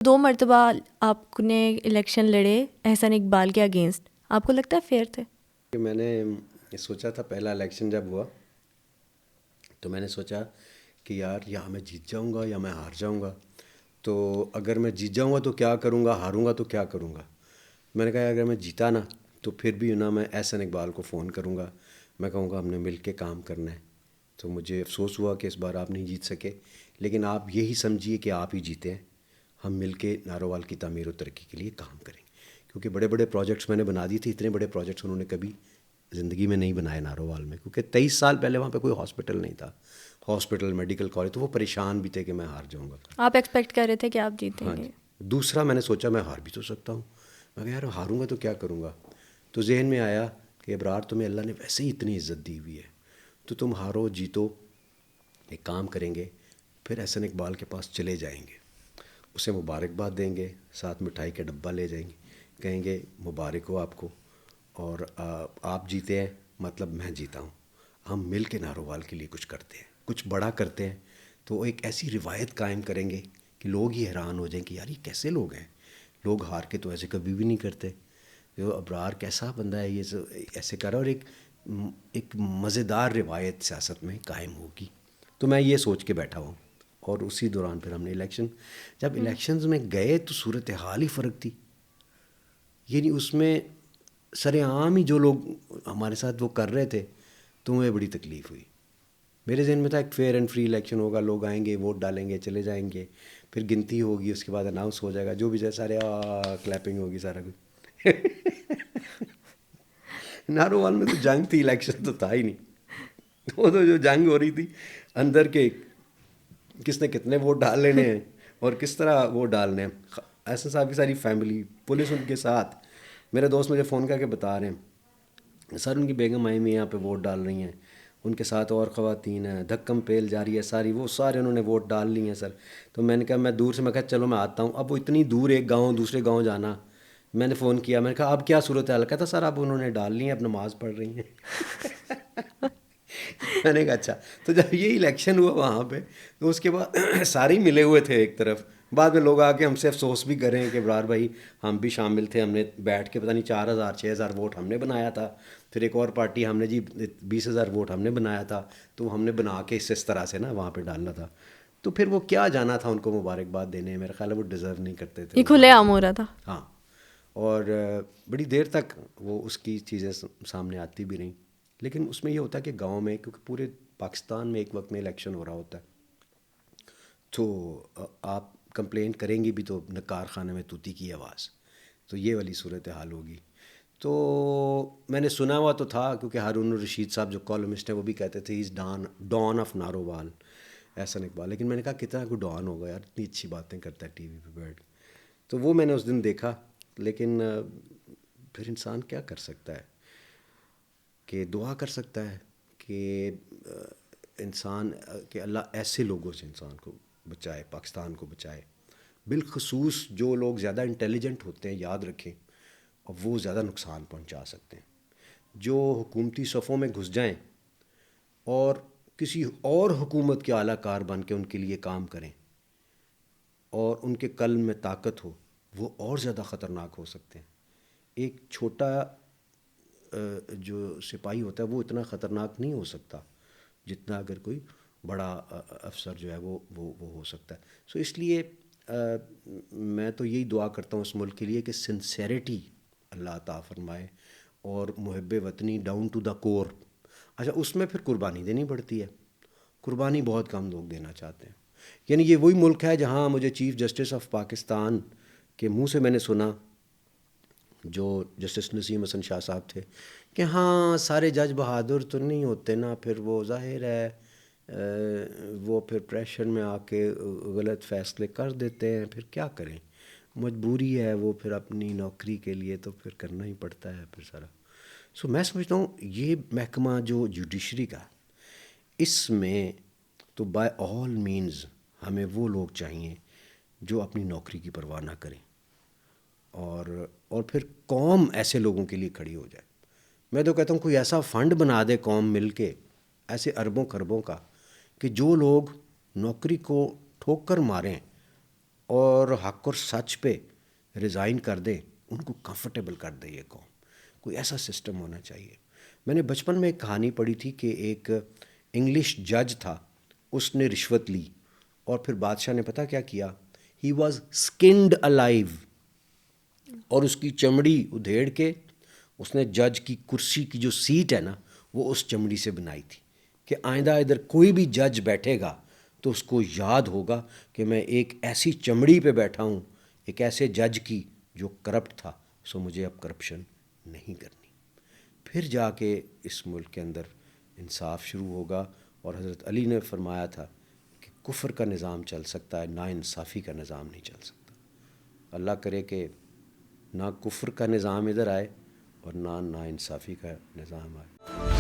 2 مرتبہ آپ نے الیکشن لڑے احسن اقبال کے اگینسٹ، آپ کو لگتا ہے فیئر تھے؟ کہ میں نے یہ سوچا تھا پہلا الیکشن جب ہوا تو میں نے سوچا کہ یار یا میں جیت جاؤں گا یا میں ہار جاؤں گا. تو اگر میں جیت جاؤں گا تو کیا کروں گا، ہاروں گا تو کیا کروں گا. میں نے کہا اگر میں جیتا نا تو پھر بھی نا میں احسن اقبال کو فون کروں گا، میں کہوں گا ہم نے مل کے کام کرنا ہے. تو مجھے افسوس ہوا کہ اس بار آپ نہیں جیت سکے، لیکن آپ یہی سمجھیے کہ آپ ہی جیتے ہیں. ہم مل کے نارووال کی تعمیر و ترقی کے لیے کام کریں. کیونکہ بڑے بڑے پروجیکٹس میں نے بنا دی تھی، اتنے بڑے پروجیکٹس انہوں نے کبھی زندگی میں نہیں بنائے نارووال میں. کیونکہ 23 سال پہلے وہاں پہ کوئی ہاسپٹل نہیں تھا، ہاسپٹل میڈیکل کالج، تو وہ پریشان بھی تھے کہ میں ہار جاؤں گا. آپ ایکسپیکٹ کر رہے تھے کہ آپ جیتیں ہاں گے؟ جی. دوسرا میں نے سوچا میں ہار بھی تو سکتا ہوں. میں کہا یار ہاروں گا تو کیا کروں گا. تو ذہن میں آیا کہ ابرار تمہیں اللہ نے ویسے ہی اتنی عزت دی ہوئی ہے، تو تم ہارو جیتو ایک کام کریں گے، پھر احسن اقبال کے پاس چلے جائیں گے، اسے مبارکباد دیں گے، ساتھ مٹھائی کا ڈبہ لے جائیں گے، کہیں گے مبارک ہو آپ کو، اور آپ جیتے ہیں مطلب میں جیتا ہوں. ہم مل کے نارووال کے لیے کچھ کرتے ہیں، کچھ بڑا کرتے ہیں. تو ایک ایسی روایت قائم کریں گے کہ لوگ ہی حیران ہو جائیں کہ یار یہ کیسے لوگ ہیں، لوگ ہار کے تو ایسے کبھی بھی نہیں کرتے. جو ابرار کیسا بندہ ہے یہ ایسے کر رہا ہے. اور ایک مزیدار روایت سیاست میں قائم ہوگی. تو میں یہ سوچ کے بیٹھا ہوں. اور اسی دوران پھر ہم نے جب الیکشنز میں گئے تو صورتحال ہی فرق تھی. یعنی اس میں سر عام ہی جو لوگ ہمارے ساتھ وہ کر رہے تھے تو مجھے بڑی تکلیف ہوئی. میرے ذہن میں تھا ایک فیئر اینڈ فری الیکشن ہوگا، لوگ آئیں گے، ووٹ ڈالیں گے، چلے جائیں گے، پھر گنتی ہوگی، اس کے بعد اناؤنس ہو جائے گا، جو بھی جائے سارے کلیپنگ ہوگی، سارا کچھ. نارووال میں تو جنگ تھی، الیکشن تو تھا ہی نہیں. وہ تو جو جنگ ہو رہی تھی اندر کے کس نے کتنے ووٹ ڈال لینے ہیں اور کس طرح ووٹ ڈالنے ہیں. ایسا صاحب کی ساری فیملی، پولیس ان کے ساتھ. میرے دوست مجھے فون کر کے بتا رہے ہیں سر ان کی بیگم آئی ہوئی یہاں پہ ووٹ ڈال رہی ہیں، ان کے ساتھ اور خواتین ہیں، دھکم پیل جاری ہے ساری، وہ سارے انہوں نے ووٹ ڈال لی ہیں سر. تو میں نے کہا میں دور سے، میں کہا چلو میں آتا ہوں. اب وہ اتنی دور ایک گاؤں دوسرے گاؤں جانا، میں نے فون کیا، میں نے کہا اب کیا صورت حال. کہتا سر اب انہوں نے ڈال لی ہیں، اب نماز پڑھ رہی ہیں. میں نے کہا اچھا. تو جب یہ الیکشن ہوا وہاں پہ تو اس کے بعد سارے ہی ملے ہوئے تھے ایک طرف. بعد میں لوگ آ کے ہم سے افسوس بھی کریں کہ برار بھائی ہم بھی شامل تھے، ہم نے بیٹھ کے پتہ نہیں 4,000 6,000 ووٹ ہم نے بنایا تھا، پھر ایک اور پارٹی ہم نے جی 20,000 ووٹ ہم نے بنایا تھا، تو ہم نے بنا کے اس طرح سے نا وہاں پہ ڈالنا تھا. تو پھر وہ کیا جانا تھا ان کو مبارکباد دینے، میرا خیال ہے وہ ڈیزرو نہیں کرتے تھے یہ کھلے عام مبارکباد. ہو رہا تھا. ہاں. اور بڑی دیر تک وہ اس کی چیزیں سامنے آتی بھی رہیں. لیکن اس میں یہ ہوتا ہے کہ گاؤں میں، کیونکہ پورے پاکستان میں ایک وقت میں الیکشن ہو رہا ہوتا ہے، تو آپ کمپلین کریں گی بھی تو کارخانے میں طوطی کی آواز، تو یہ والی صورت حال ہوگی. تو میں نے سنا ہوا تو تھا، کیونکہ ہارون الرشید صاحب جو کالمسٹ ہیں وہ بھی کہتے تھے از ڈان آف نارووال احسن اقبال. لیکن میں نے کہا کتنا کوئی ڈان ہوگا یار، اتنی اچھی باتیں کرتا ہے ٹی وی پہ بیٹھ. تو وہ میں نے اس دن دیکھا. لیکن پھر انسان کیا کر سکتا ہے کہ دعا کر سکتا ہے کہ انسان کہ اللہ ایسے لوگوں سے انسان کو بچائے، پاکستان کو بچائے. بالخصوص جو لوگ زیادہ انٹیلیجنٹ ہوتے ہیں، یاد رکھیں، اور وہ زیادہ نقصان پہنچا سکتے ہیں. جو حکومتی صفوں میں گھس جائیں اور کسی اور حکومت کے اعلیٰ کار بن کے ان کے لیے کام کریں اور ان کے قلب میں طاقت ہو، وہ اور زیادہ خطرناک ہو سکتے ہیں. ایک چھوٹا جو سپاہی ہوتا ہے وہ اتنا خطرناک نہیں ہو سکتا جتنا اگر کوئی بڑا افسر جو ہے وہ ہو سکتا ہے. سو اس لیے میں تو یہی دعا کرتا ہوں اس ملک کے لیے کہ سنسیریٹی اللہ عطا فرمائے اور محب وطنی ڈاؤن ٹو دا کور. اچھا اس میں پھر قربانی دینی پڑتی ہے، قربانی بہت کم لوگ دینا چاہتے ہیں. یعنی یہ وہی ملک ہے جہاں مجھے چیف جسٹس آف پاکستان کے منہ سے میں نے سنا، جو جسٹس نسیم حسن شاہ صاحب تھے، کہ ہاں سارے جج بہادر تو نہیں ہوتے نا، پھر وہ ظاہر ہے وہ پھر پریشر میں آ کے غلط فیصلے کر دیتے ہیں، پھر کیا کریں، مجبوری ہے وہ، پھر اپنی نوکری کے لیے تو پھر کرنا ہی پڑتا ہے پھر سارا. سو میں سمجھتا ہوں یہ محکمہ جو جوڈیشری کا، اس میں تو بائی آل مینز ہمیں وہ لوگ چاہیے جو اپنی نوکری کی پرواہ نہ کریں، اور پھر قوم ایسے لوگوں کے لیے کھڑی ہو جائے. میں تو کہتا ہوں کوئی ایسا فنڈ بنا دے قوم مل کے، ایسے اربوں خربوں کا، کہ جو لوگ نوکری کو ٹھوک کر ماریں اور حق اور سچ پہ ریزائن کر دیں، ان کو کمفرٹیبل کر دے یہ قوم. کوئی ایسا سسٹم ہونا چاہیے. میں نے بچپن میں ایک کہانی پڑھی تھی کہ ایک انگلش جج تھا، اس نے رشوت لی اور پھر بادشاہ نے پتہ کیا کیا، ہی واز سکنڈ الائیو، اور اس کی چمڑی ادھیڑ کے اس نے جج کی کرسی کی جو سیٹ ہے نا وہ اس چمڑی سے بنائی تھی کہ آئندہ ادھر کوئی بھی جج بیٹھے گا تو اس کو یاد ہوگا کہ میں ایک ایسی چمڑی پہ بیٹھا ہوں، ایک ایسے جج کی جو کرپٹ تھا، سو مجھے اب کرپشن نہیں کرنی. پھر جا کے اس ملک کے اندر انصاف شروع ہوگا. اور حضرت علی نے فرمایا تھا کہ کفر کا نظام چل سکتا ہے، نا انصافی کا نظام نہیں چل سکتا. اللہ کرے کہ نہ کفر کا نظام ادھر آئے اور نہ نا انصافی کا نظام آئے.